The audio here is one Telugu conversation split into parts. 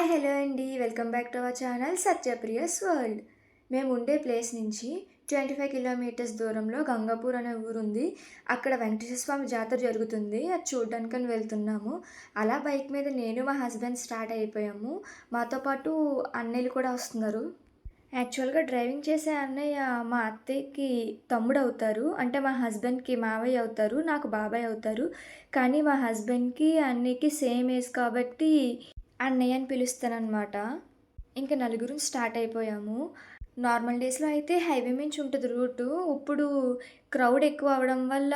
హాయ్ హలో అండి. Welcome back to our channel Satyapriya's world. మేము ఉండే ప్లేస్ నుంచి 25 కిలోమీటర్స్ దూరంలో గంగాపూర్ అనే ఊరుంది. అక్కడ వెంకటేశ్వర స్వామి జాతర జరుగుతుంది. అది చూడ్డానికని వెళ్తున్నాము. అలా బైక్ మీద నేను మా హస్బెండ్ స్టార్ట్ అయిపోయాము. మాతో పాటు అన్నయ్యలు కూడా వస్తున్నారు. యాక్చువల్‌గా డ్రైవింగ్ చేసే అన్నయ్య మా అత్తయ్యకి తమ్ముడవుతారు. అంటే మా హస్బెండ్‌కి మావయ్య అవుతారు. నాకు బాబాయ్ అవుతారు. కానీ మా హస్బెండ్‌కి, అన్నయ్యకి సేమ్ ఏజ్ కాబట్టి అన్నయ్య అని పిలుస్తాననమాట. ఇంక నలుగురం స్టార్ట్ అయిపోయాము. నార్మల్ డేస్‌లో అయితే హైవే మించి ఉంటది రూటు. ఇప్పుడు క్రౌడ్ ఎక్కువ అవ్వడం వల్ల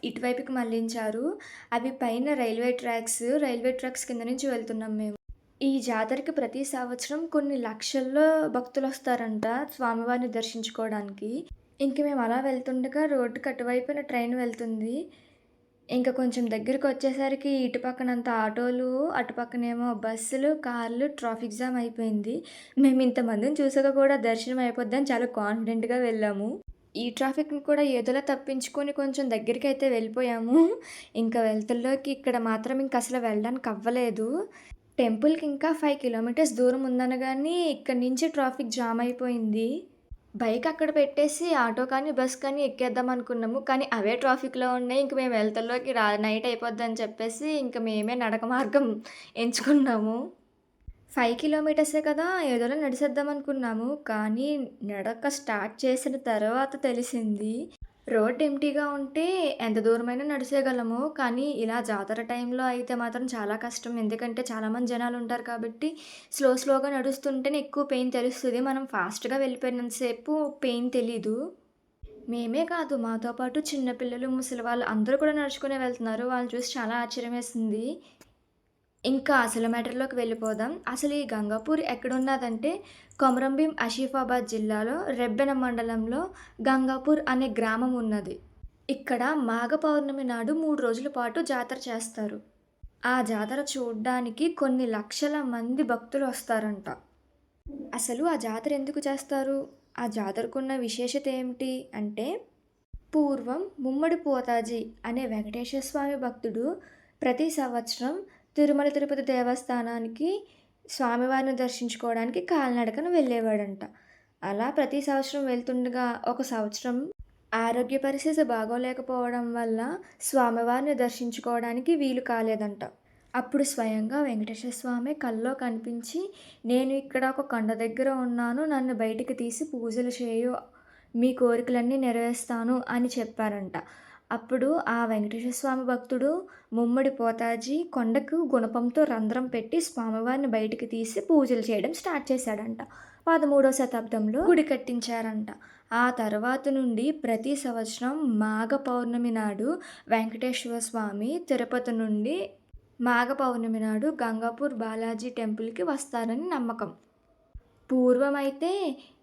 ఇటువైపుకి మళ్ళించారు. అవి పైన రైల్వే ట్రాక్స్ కింద నుంచి వెళ్తున్నాం మేము. ఈ జాతరకి ప్రతి సంవత్సరం కొన్ని లక్షల్లో భక్తులొస్తారంట స్వామివారిని దర్శించుకోవడానికి. ఇంక మేము అలా వెళ్తుండగా రోడ్డుకి అటువైపున ట్రైన్ వెళ్తుంది. ఇంక కొంచెం దగ్గరకొచ్చేసరికి ఇటు పక్కనంతా ఆటోలు, అటు పక్కనేమో బస్సులు, కార్లు, ట్రాఫిక్ జామ్ అయిపోయింది. మేము ఇంతమందిని చూసాక కూడా దర్శనం అయిపోద్దని చాలా కాన్ఫిడెంట్‌గా వెళ్ళాము. ఈ ట్రాఫిక్‌ని కూడా ఏదోలా తప్పించుకొని కొంచెం దగ్గరికైతే వెళ్ళిపోయాము. ఇంకా వెళ్తుల్లోకి ఇక్కడ మాత్రం ఇంకసలు వెళ్ళడానికి అవ్వలేదు. టెంపుల్‌కి ఇంకా 5 కిలోమీటర్స్ దూరం ఉందనగానే ఇక్కడి నుంచి ట్రాఫిక్ జామ్ అయిపోయింది. బైక్ అక్కడ పెట్టేసి ఆటో కానీ, బస్ కానీ ఎక్కేద్దాం అనుకున్నాము. కానీ అవే ట్రాఫిక్‌లో ఉన్నాయి. ఇంక మేము వెళ్తల్లోకి నైట్ అయిపోద్దని చెప్పేసి ఇంక మేమే నడక మార్గం ఎంచుకున్నాము. 5 కిలోమీటర్సే కదా! ఏదోలా నడిసేద్దాం అనుకున్నాము. కానీ నడక స్టార్ట్ చేసిన తర్వాత తెలిసింది రోడ్ ఎంప్టీగా ఉంటే ఎంత దూరమైనా నడిసేయగలము. కానీ ఇలా జాతర టైంలో అయితే మాత్రం చాలా కష్టం. ఎందుకంటే చాలామంది జనాలుంటారు కాబట్టి స్లోగా నడుస్తుంటేనే ఎక్కువ పెయిన్ తెలుస్తది. మనం ఫాస్ట్‌గా వెళ్ళిపోయినంత సేపు పెయిన్ తెలీదు. మేమే కాదు మాతో పాటు చిన్న పిల్లలు, ముసలివాళ్ళు అందరూ కూడా నడుచుకునే వెళ్తున్నారు. వాళ్ళని చూసి చాలా ఆశ్చర్యమేసింది. ఇంకా అసలు మ్యాటర్‌లోకి వెళ్ళిపోదాం. అసలు ఈ గంగాపూర్ ఎక్కడున్నదంటే కొమరంభీం ఆసిఫాబాద్ జిల్లాలో రెబ్బెన మండలంలో గంగాపూర్ అనే గ్రామం ఉన్నది. ఇక్కడ మాఘ పౌర్ణమి నాడు 3 రోజుల పాటు జాతర చేస్తారు. ఆ జాతర చూడ్డానికి కొన్ని లక్షల మంది భక్తులొస్తారంట. అసలు ఆ జాతర ఎందుకు చేస్తారు? ఆ జాతరకున్న విశేషత ఏమిటి అంటే పూర్వం ముమ్మడి పోతాజీ అనే వెంకటేశ్వర స్వామి భక్తుడు ప్రతి సంవత్సరం తిరుమల తిరుపతి దేవస్థానానికి స్వామివారిని దర్శించుకోవడానికి కాలినడకన వెళ్ళేవాడంట. అలా ప్రతి సంవత్సరం వెళ్తుండగా ఒక సంవత్సరం ఆరోగ్య పరిస్థితి బాగోలేకపోవడం వల్ల స్వామివారిని దర్శించుకోవడానికి వీలు కాలేదంట. అప్పుడు స్వయంగా వెంకటేశ్వర స్వామి కల్లో కనిపించి, "నేను ఇక్కడ ఒక కొండ దగ్గర ఉన్నాను. నన్ను బయటికి తీసి పూజలు చేయు. మీ కోరికలన్నీ నెరవేరుస్తాను" అని చెప్పారంట. అప్పుడు ఆ వెంకటేశ్వర స్వామి భక్తుడు ముమ్మడి పోతాజీ కొండకు గుణపంతో రంధ్రం పెట్టి స్వామివారిని బయటికి తీసి పూజలు చేయడం స్టార్ట్ చేశాడంట. 13వ శతాబ్దంలో గుడి కట్టించారంట. ఆ తర్వాత నుండి ప్రతి సంవత్సరం మాఘ పౌర్ణమి నాడు వెంకటేశ్వర స్వామి తిరుపతి నుండి మాఘ పౌర్ణమి నాడు గంగాపూర్ బాలాజీ టెంపుల్‌కి వస్తారని నమ్మకం. పూర్వమైతే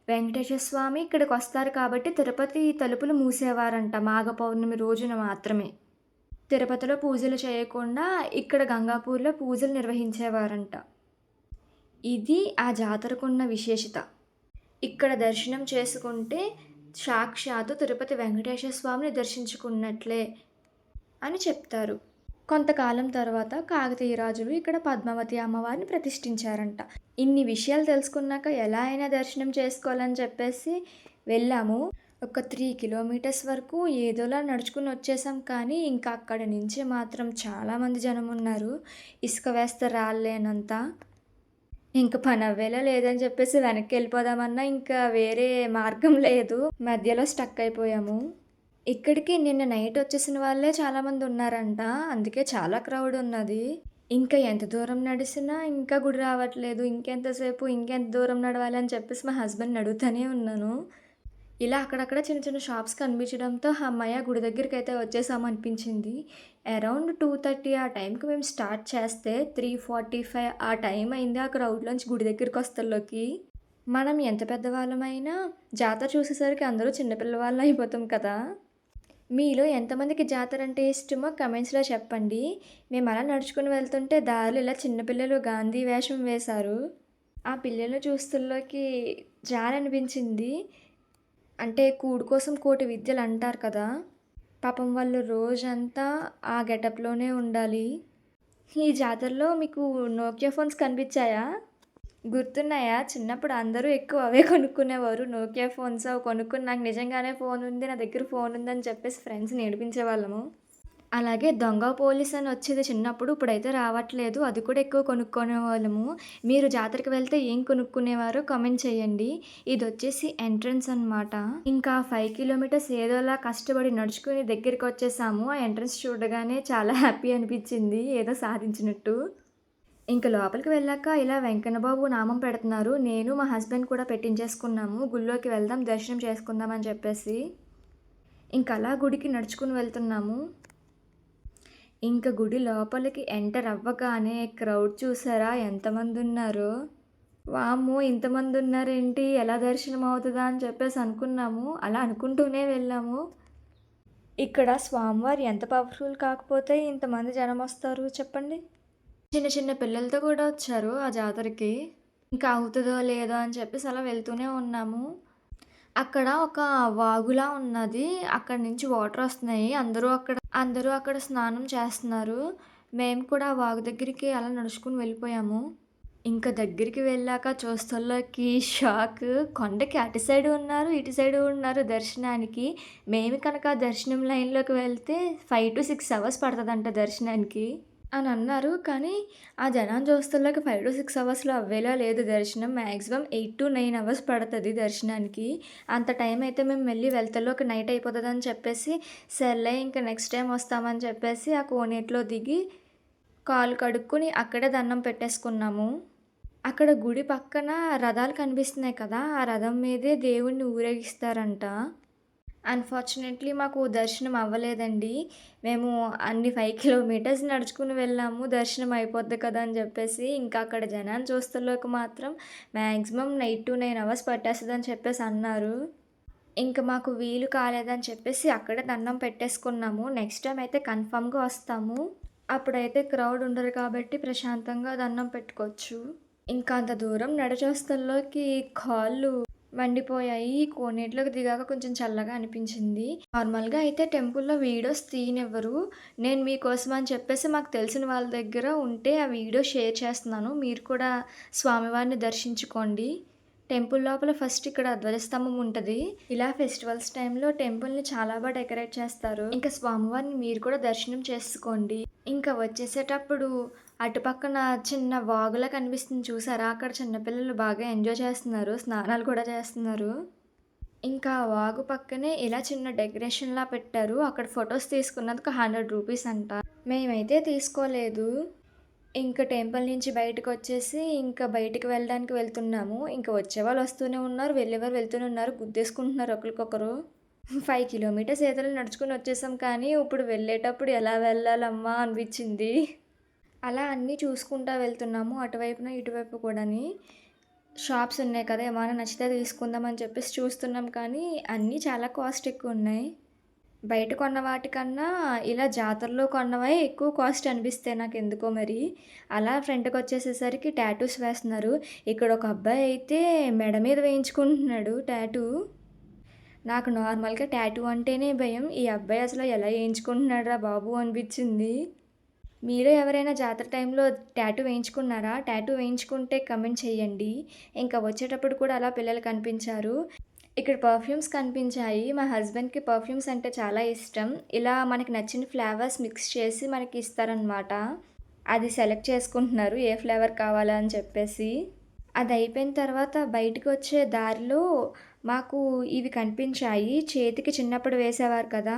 వెంకటేశ్వర స్వామి ఇక్కడికొస్తారు కాబట్టి తిరుపతి తలుపులు మూసేవారంట మాఘ పౌర్ణమి రోజున మాత్రమే. తిరుపతిలో పూజలు చేయకుండా ఇక్కడ గంగాపూర్‌లో పూజలు నిర్వహించేవారంట. ఇది ఆ జాతరకున్న విశేషత. ఇక్కడ దర్శనం చేసుకుంటే సాక్షాత్తు తిరుపతి వెంకటేశ్వర స్వామిని దర్శించుకున్నట్లే అని చెప్తారు. కొంతకాలం తర్వాత కాకతీయ రాజులు ఇక్కడ పద్మావతి అమ్మవారిని ప్రతిష్ఠించారంట. ఇన్ని విషయాలు తెలుసుకున్నాక ఎలా అయినా దర్శనం చేసుకోవాలని చెప్పేసి వెళ్ళాము. ఒక 3 కిలోమీటర్స్ వరకు ఏదోలా నడుచుకుని వచ్చేసాం. కానీ ఇంకా అక్కడి నుంచి మాత్రం చాలామంది జనమున్నారు. ఇసుక వేస్తే రాలేనంత. ఇంక పనవ్వేలా లేదని చెప్పేసి వెనక్కి వెళ్ళిపోదామన్నా ఇంకా వేరే మార్గం లేదు. మధ్యలో స్టక్ అయిపోయాము. ఇక్కడికి నిన్న నైట్ వచ్చేసిన వాళ్ళే చాలామంది ఉన్నారంట. అందుకే చాలా క్రౌడ్ ఉన్నది. ఇంకా ఎంత దూరం నడిసినా ఇంకా గుడి రావట్లేదు. ఇంకెంత దూరం నడవాలి అని చెప్పేసి మా హస్బెండ్‌ని అడుగుతూనే ఉన్నాను. ఇలా అక్కడక్కడ చిన్న చిన్న షాప్స్ కనిపించడంతో హమ్మయ్య! గుడి దగ్గరికైతే వచ్చేసాము అనిపించింది. అరౌండ్ 2:30 ఆ టైంకి మేము స్టార్ట్ చేస్తే 3:45 ఆ టైం అయింది ఆ క్రౌడ్‌లోంచి గుడి దగ్గరికొస్తల్లోకి. మనం ఎంత పెద్దవాళ్ళమైనా జాతర చూసేసరికి అందరూ చిన్న పిల్లవాళ్ళం అయిపోతాం కదా! మీలో ఎంతమందికి జాతర అంటే ఇష్టమో కమెంట్స్‌లో చెప్పండి. మేము అలా నడుచుకొని వెళ్తుంటే దారిలో ఇలా చిన్న పిల్లలు గాంధీ వేషం వేశారు. ఆ పిల్లల్ని చూస్తుల్లోకి జాలనిపించింది. అంటే కూడు కోసం కోటి విద్యలు అంటారు కదా! పాపం వాళ్ళు రోజంతా ఆ గెటప్‌లోనే ఉండాలి. ఈ జాతరలో మీకు నోకియా ఫోన్స్ కనిపించాయా? గుర్తున్నాయా? చిన్నప్పుడు అందరూ ఎక్కువ అవే కొనుక్కునేవారు. నోకియా ఫోన్స్ అవి కొనుక్కొని నాకు నిజంగానే ఫోన్ ఉంది. నా దగ్గర ఫోన్ ఉందని చెప్పేసి ఫ్రెండ్స్‌ని ఏడిపించేవాళ్ళము. అలాగే దొంగ పోలీస్ అని వచ్చేది చిన్నప్పుడు. ఇప్పుడైతే రావట్లేదు. అది కూడా ఎక్కువ కొనుక్కునేవాళ్ళము. మీరు జాతరకి వెళ్తే ఏం కొనుక్కునేవారో కామెంట్ చేయండి. ఇదొచ్చేసి ఎంట్రన్స్ అనమాట. ఇంకా 5 కిలోమీటర్స్ ఏదోలా కష్టపడి నడుచుకొని దగ్గరికొచ్చేసాము. ఆ ఎంట్రన్స్ చూడగానే చాలా హ్యాపీ అనిపించింది. ఏదో సాధించినట్టు. ఇంక లోపలికి వెళ్ళాక ఇలా వెంకన్న బాబు నామం పెడుతున్నారు. నేను మా హస్బెండ్ కూడా పెట్టించేసుకున్నాము. గుడిలోకి వెళ్దాం, దర్శనం చేసుకుందాం అని చెప్పేసి. ఇంకలా గుడికి నడుచుకొని వెళ్తున్నాము. ఇంక గుడి లోపలికి ఎంటర్ అవ్వగానే క్రౌడ్ చూసారా ఎంతమందున్నారో? వామ్మో! ఇంతమందున్నారేంటి? ఎలా దర్శనం అవుతదా అని చెప్పేసి అనుకున్నాము. అలా అనుకుంటూనే వెళ్ళాము. ఇక్కడ స్వామివారు ఎంత పవర్‌ఫుల్ కాకపోతే ఇంతమంది జనమొస్తారు చెప్పండి? చిన్న చిన్న పిల్లలతో కూడా వచ్చారు ఆ జాతరకి. ఇంకా అవుతదో లేదో అని చెప్పేసి అలా వెళ్తూనే ఉన్నాము. అక్కడ ఒక వాగులా ఉన్నది. అక్కడి నుంచి వాటరొస్తున్నాయి. అందరూ అక్కడ స్నానం చేస్తున్నారు. మేము కూడా ఆ వాగు దగ్గరికి అలా నడుచుకొని వెళ్ళిపోయాము. ఇంక దగ్గరికి వెళ్ళాక చూస్తోళ్ళకి షాక్. కొండకి అటు సైడు ఉన్నారు, ఇటు సైడు ఉన్నారు దర్శనానికి. మేము కనుక దర్శనం లైన్‌లోకి వెళ్తే 5-6 అవర్స్ పడతదంట దర్శనానికి అని అన్నారు. కానీ ఆ జనాన్ని చూస్తోళ్ళకి 5-6 అవర్స్‌లో అవ్వేలా లేదు దర్శనం. మాక్సిమం 8-9 అవర్స్ పడతది దర్శనానికి. అంత టైం అయితే మేము వెళ్తలోకి నైట్ అయిపోతదని చెప్పేసి, సర్లే ఇంక నెక్స్ట్ టైమ్ వస్తామని చెప్పేసి ఆ కోనేటిలో దిగి, కాళ్ళు కడుక్కొని అక్కడే దండం పెట్టేసుకున్నాము. అక్కడ గుడి పక్కన రథాలు కనిపిస్తున్నాయి కదా! ఆ రథం మీదే దేవుడిని ఊరేగిస్తారంట. అన్‌ఫార్చునేట్‌లీ మాకు దర్శనం అవ్వలేదండి. మేము అన్ని 5 కిలోమీటర్స్ నడుచుకొని వెళ్ళాము. దర్శనం అయిపోద్ది కదా అని చెప్పేసి. ఇంకా అక్కడ జనాన్ని చూస్తేలోకి మాత్రం మాక్సిమం 8-9 అవర్స్ పట్టేస్తదని చెప్పేసి అన్నారు. ఇంక మాకు వీలు కాలేదని చెప్పేసి అక్కడే దండం పెట్టేసుకున్నాము. నెక్స్ట్ టైమ్ అయితే కన్ఫర్మ్‌గా వస్తాము. అప్పుడైతే క్రౌడ్ ఉండరు కాబట్టి ప్రశాంతంగా దండం పెట్టుకోవచ్చు. ఇంకా అంత దూరం నడిచొస్తల్లోకి కాళ్ళు మండిపోయాయి. కోనేటిలోకి దిగాక కొంచెం చల్లగా అనిపించింది. నార్మల్‌గా అయితే టెంపుల్‌లో వీడియోస్ తీయనివ్వరు. నేను మీకోసం అని చెప్పేసి మాకు తెలిసిన వాళ్ళ దగ్గర ఉంటే ఆ వీడియో షేర్ చేస్తున్నాను. మీరు కూడా స్వామివారిని దర్శించుకోండి. టెంపుల్ లోపల ఫస్ట్ ఇక్కడ ధ్వజస్తంభం ఉంటది. ఇలా ఫెస్టివల్స్ టైంలో టెంపుల్‌ని చాలా డెకరేట్ చేస్తారు. ఇంకా స్వామివారిని మీరు కూడా దర్శనం చేసుకోండి. ఇంకా వచ్చేసేటప్పుడు అటుపక్కన చిన్న వాగులా కనిపిస్తుంది చూసారా? అక్కడ చిన్న పిల్లలు బాగా ఎంజాయ్ చేస్తున్నారు. స్నానాలు కూడా చేస్తున్నారు. ఇంకా ఆ వాగు పక్కనే ఇలా చిన్న డెకరేషన్‌లా పెట్టారు. అక్కడ ఫోటోస్ తీసుకున్నందుకు ₹100 అంట. మేమైతే తీసుకోలేదు. ఇంక టెంపుల్ నుంచి బయటకొచ్చేసి, ఇంకా బయటికి వెళ్ళడానికి వెళ్తున్నాము. ఇంక వచ్చేవాళ్ళు వస్తూనే ఉన్నారు, వెళ్ళేవారు వెళ్తూనే ఉన్నారు. గుద్దేసుకుంటున్నారు ఒకళ్ళకొకరు. 5 కిలోమీటర్స్ ఏదోలా నడుచుకొని వచ్చేసాం కానీ, ఇప్పుడు వెళ్ళేటప్పుడు ఎలా వెళ్ళాలమ్మా అనిపించింది. అలా అన్నీ చూసుకుంటా వెళ్తున్నాము. అటువైపున, ఇటువైపు కూడాని. షాప్స్ ఉన్నాయి కదా! ఏమైనా నచ్చితే తీసుకుందాం అని చెప్పేసి చూస్తున్నాం కానీ, అన్నీ చాలా కాస్ట్ ఎక్కువున్నాయి. బయట కొన్న వాటికన్నా ఇలా జాతరలో కొన్నవే ఎక్కువ కాస్ట్ అనిపిస్తాయి నాకెందుకో మరి. అలా ఫ్రంట్‌కొచ్చేసేసరికి టాటూస్ వేస్తున్నారు. ఇక్కడ ఒక అబ్బాయి అయితే మెడ మీద వేయించుకుంటున్నాడు టాటూ. నాకు నార్మల్‌గా టాటూ అంటేనే భయం. ఈ అబ్బాయి అసలు ఎలా ఏయించుకుంటున్నాడురా బాబు అనిపించింది. మీరు ఎవరైనా జాతర టైంలో టాటూ వేయించుకున్నారా? టాటూ వేయించుకుంటే కమెంట్ చేయండి. ఇంకా వచ్చేటప్పుడు కూడా అలా పిల్లలు కనిపించారు. ఇక్కడ పర్ఫ్యూమ్స్ కనిపించాయి. మా హస్బెండ్‌కి పర్ఫ్యూమ్స్ అంటే చాలా ఇష్టం. ఇలా మనకి నచ్చిన ఫ్లేవర్స్ మిక్స్ చేసి మనకి ఇస్తారనమాట. అది సెలెక్ట్ చేసుకుంటున్నారు ఏ ఫ్లేవర్ కావాలా అని చెప్పేసి. అది అయిపోయిన తర్వాత బయటికొచ్చే దారిలో మాకు ఇవి కనిపించాయి. చేతికి చిన్నప్పుడు వేసేవారు కదా!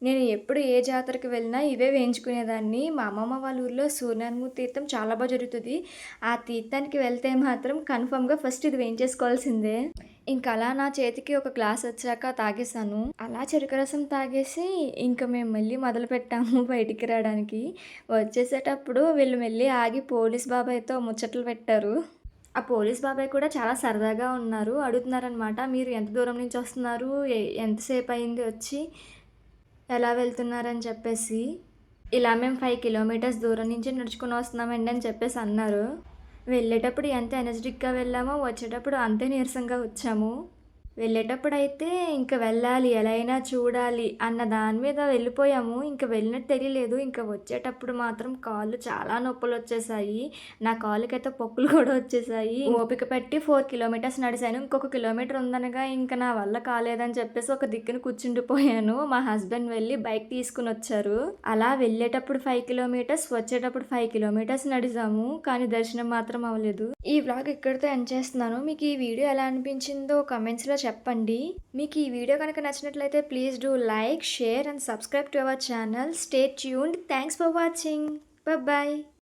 నేను ఎప్పుడు ఏ జాతరకి వెళ్ళినా ఇవే వేయించుకునేదాన్ని. మా అమ్మమ్మ వాళ్ళ ఊర్లో సూర్యనారాయణ తీర్థం చాలా జరుగుతది. ఆ తీర్థానికి వెళ్తే మాత్రం కన్ఫర్మ్‌గా ఫస్ట్ ఇది వేయించేసుకోవాల్సిందే. ఇంక అలా నా చేతికి ఒక గ్లాస్ వచ్చాక తాగేసాను. అలా చెరుకు రసం తాగేసి ఇంక మేము మళ్ళీ మొదలుపెట్టాము బయటికి రావడానికి. వచ్చేసేటప్పుడు వీళ్ళు మళ్ళీ ఆగి పోలీస్ బాబాయ్‌తో ముచ్చట్లు పెట్టారు. ఆ పోలీస్ బాబాయ్ కూడా చాలా సరదాగా ఉన్నారు. అడుగుతున్నారనమాట, "మీరు ఎంత దూరం నుంచి వస్తున్నారు? ఎంతసేపు అయింది వచ్చి? ఎలా వెళ్తున్నారని చెప్పేసి." ఇలా మేము 5 కిలోమీటర్స్ దూరం నుంచి నడుచుకొని వస్తున్నామండి అని చెప్పేసి అన్నారు. వెళ్ళేటప్పుడు ఎంత ఎనర్జిటిక్‌గా వెళ్ళామో, వచ్చేటప్పుడు అంతే నీరసంగా వచ్చాము. వెళ్ళేటప్పుడైతే ఇంక వెళ్ళాలి, ఎలా అయినా చూడాలి అన్న దాని మీద వెళ్ళిపోయాము. ఇంక వెళ్ళినట్టు తెలియలేదు. ఇంక వచ్చేటప్పుడు మాత్రం కాళ్ళు చాలా నొప్పులొచ్చేసాయి. నా కాళ్ళకైతే పొక్కులు కూడా వచ్చేసాయి. ఓపిక పెట్టి 4 కిలోమీటర్స్ నడిసాను. ఇంకొక కిలోమీటర్ ఉందనగా ఇంక నా వల్ల కాలేదని చెప్పేసి ఒక దిక్కున కూర్చుండిపోయాను. మా హస్బెండ్ వెళ్ళి బైక్ తీసుకొనొచ్చారు. అలా వెళ్ళేటప్పుడు 5 కిలోమీటర్స్, వచ్చేటప్పుడు 5 కిలోమీటర్స్ నడిసాము. కానీ దర్శనం మాత్రం అవ్వలేదు. ఈ వ్లాగ్ ఇక్కడితో ఎండ్ చేస్తున్నాను. మీకు ఈ వీడియో ఎలా అనిపించిందో కామెంట్స్‌లో చెప్పండి. మీకు ఈ వీడియో కనుక నచ్చినట్లయితే please do like, share and subscribe to our channel. Stay tuned. Thanks for watching. Bye.